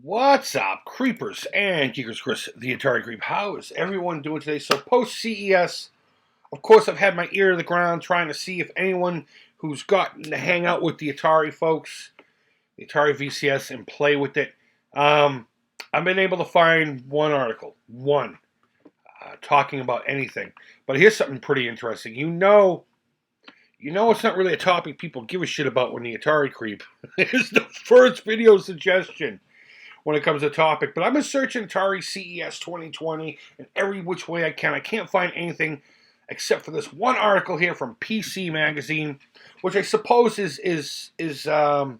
What's up, creepers and geekers? Chris, the Atari Creep. How is everyone doing today? So, post CES, of course, I've had my ear to the ground trying to see if anyone who's gotten to hang out with the Atari folks, the Atari VCS, and play with it. I've been able to find one article, talking about anything. But here's something pretty interesting. You know, it's not really a topic people give a shit about when the Atari Creep is the first video suggestion when it comes to topic. But I've been searching Atari CES 2020 in every which way I can. I can't find anything except for this one article here from PC Magazine, which I suppose is it's a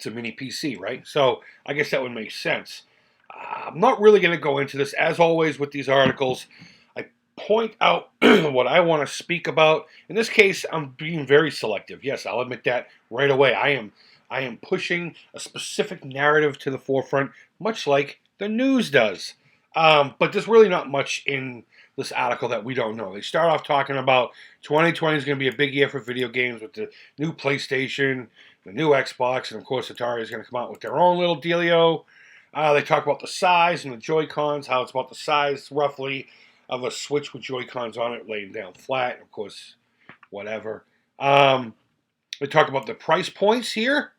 mini PC, right? So I guess that would make sense. I'm not really going to go into this. As always with these articles, I point out what I want to speak about. In this case, I'm being very selective. Yes, I'll admit that right away. I am pushing a specific narrative to the forefront, much like the news does. But there's really not much in this article that we don't know. They start off talking about 2020 is going to be a big year for video games with the new PlayStation, the new Xbox, and of course Atari is going to come out with their own little dealio. They talk about the size and the Joy-Cons, how it's about the size, roughly, of a Switch with Joy-Cons on it, laying down flat, and of course, whatever. They talk about the price points here,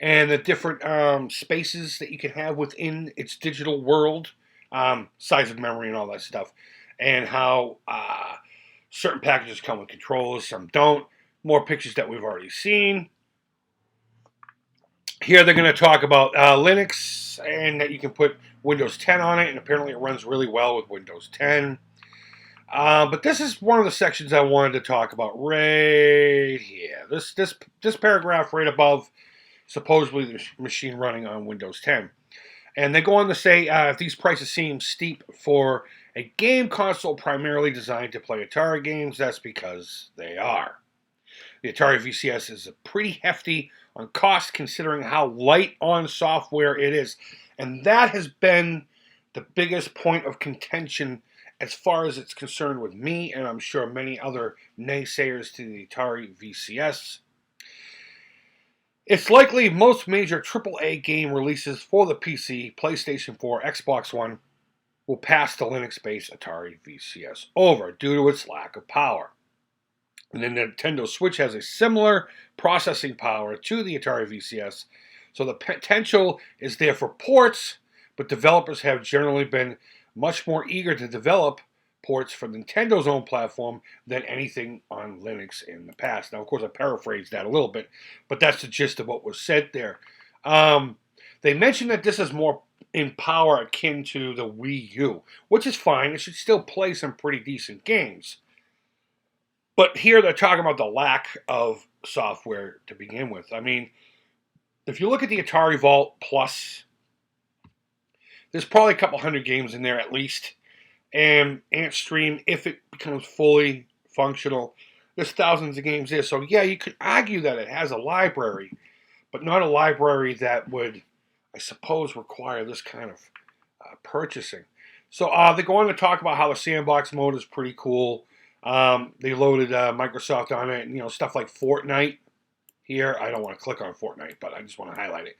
and the different spaces that you can have within its digital world, size of memory and all that stuff, and how certain packages come with controllers, some don't. More pictures that we've already seen. Here they're going to talk about Linux, and that you can put Windows 10 on it, and apparently it runs really well with Windows 10. But this is one of the sections I wanted to talk about right here. This paragraph right above, supposedly the machine running on Windows 10. And they go on to say, if these prices seem steep for a game console primarily designed to play Atari games, that's because they are. The Atari VCS is pretty hefty on cost considering how light on software it is. And that has been the biggest point of contention as far as it's concerned with me, and I'm sure many other naysayers to the Atari VCS. It's likely most major AAA game releases for the PC, PlayStation 4, Xbox One will pass the Linux-based Atari VCS over due to its lack of power. And the Nintendo Switch has a similar processing power to the Atari VCS, so the potential is there for ports, but developers have generally been much more eager to develop ports for Nintendo's own platform than anything on Linux in the past. Now, of course, I paraphrased that a little bit, but that's the gist of what was said there. They mentioned that this is more in power akin to the Wii U, which is fine. It should still play some pretty decent games. But here they're talking about the lack of software to begin with. I mean, if you look at the Atari Vault Plus, there's probably a couple hundred games in there at least. And AntStream, if it becomes fully functional, there's thousands of games there. So yeah, you could argue that it has a library, but not a library that would, I suppose, require this kind of purchasing. So they go on to talk about how the sandbox mode is pretty cool. They loaded Microsoft on it, and stuff like Fortnite here. I don't want to click on Fortnite, but I just want to highlight it.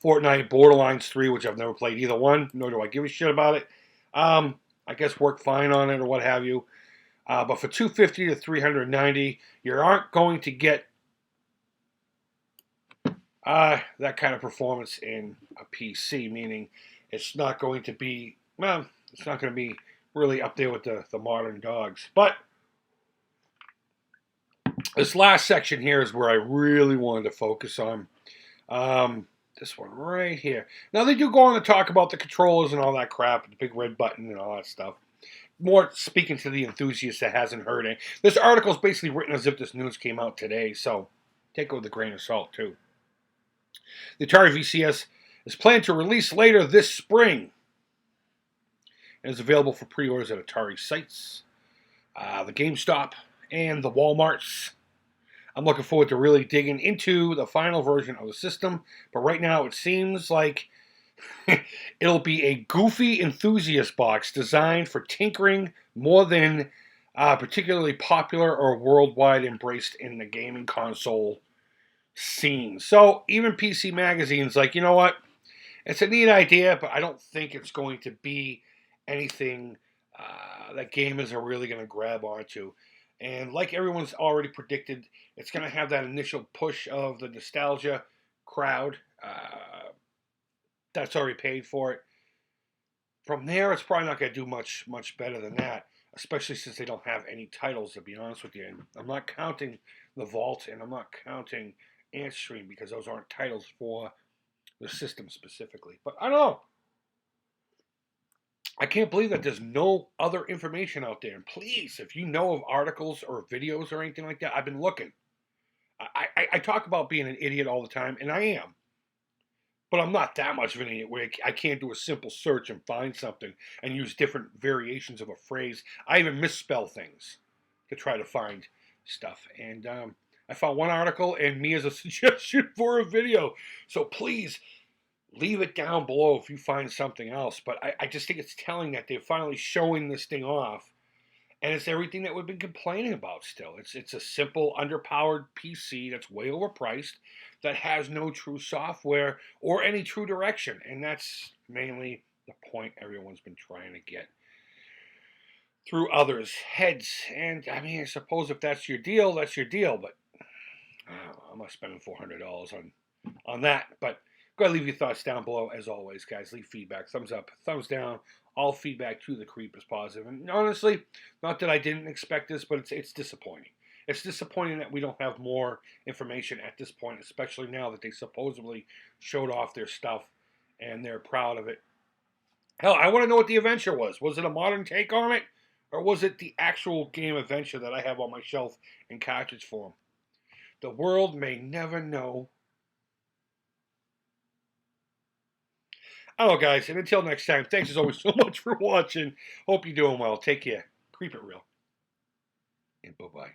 Fortnite, Borderlands 3, which I've never played either one, nor do I give a shit about it. I guess work fine on it or what have you. But for $250 to $390, you aren't going to get that kind of performance in a PC, meaning it's not going to be, it's not going to be really up there with the modern dogs. But this last section here is where I really wanted to focus on. This one right here. Now, they do go on to talk about the controllers and all that crap, the big red button and all that stuff. More speaking to the enthusiast that hasn't heard it. This article is basically written as if this news came out today, so take it with a grain of salt, too. The Atari VCS is planned to release later this spring and is available for pre-orders at Atari sites, the GameStop, and the Walmarts. I'm looking forward to really digging into the final version of the system, but right now it seems like it'll be a goofy enthusiast box designed for tinkering more than particularly popular or worldwide embraced in the gaming console scene. So even PC Magazine's like, you know what? It's a neat idea, but I don't think it's going to be anything that gamers are really going to grab onto. And like everyone's already predicted, it's going to have that initial push of the nostalgia crowd that's already paid for it. From there, it's probably not going to do much better than that, especially since they don't have any titles, to be honest with you. And I'm not counting the Vault, and I'm not counting Antstream because those aren't titles for the system specifically. But I don't know. I can't believe that there's no other information out there. And please, if you know of articles or videos or anything like that, I've been looking. I talk about being an idiot all the time, and I am. But I'm not that much of an idiot where I can't do a simple search and find something and use different variations of a phrase. I even misspell things to try to find stuff. And I found one article and me as a suggestion for a video. So please leave it down below if you find something else. But I just think it's telling that they're finally showing this thing off. And it's everything that we've been complaining about still. It's a simple, underpowered PC that's way overpriced, that has no true software or any true direction. And that's mainly the point everyone's been trying to get through others' heads. And I mean, I suppose if that's your deal, that's your deal. But I'm not spending $400 on that. But go ahead and leave your thoughts down below. As always, guys, leave feedback. Thumbs up, thumbs down. All feedback to the Creep is positive. And honestly, not that I didn't expect this, but it's disappointing. It's disappointing that we don't have more information at this point, especially now that they supposedly showed off their stuff and they're proud of it. Hell, I want to know what the adventure was. Was it a modern take on it? Or was it the actual game adventure that I have on my shelf in cartridge form? The world may never know. I don't know, guys, and until next time, thanks as always so much for watching. Hope you're doing well. Take care. Creep it real. And bye-bye.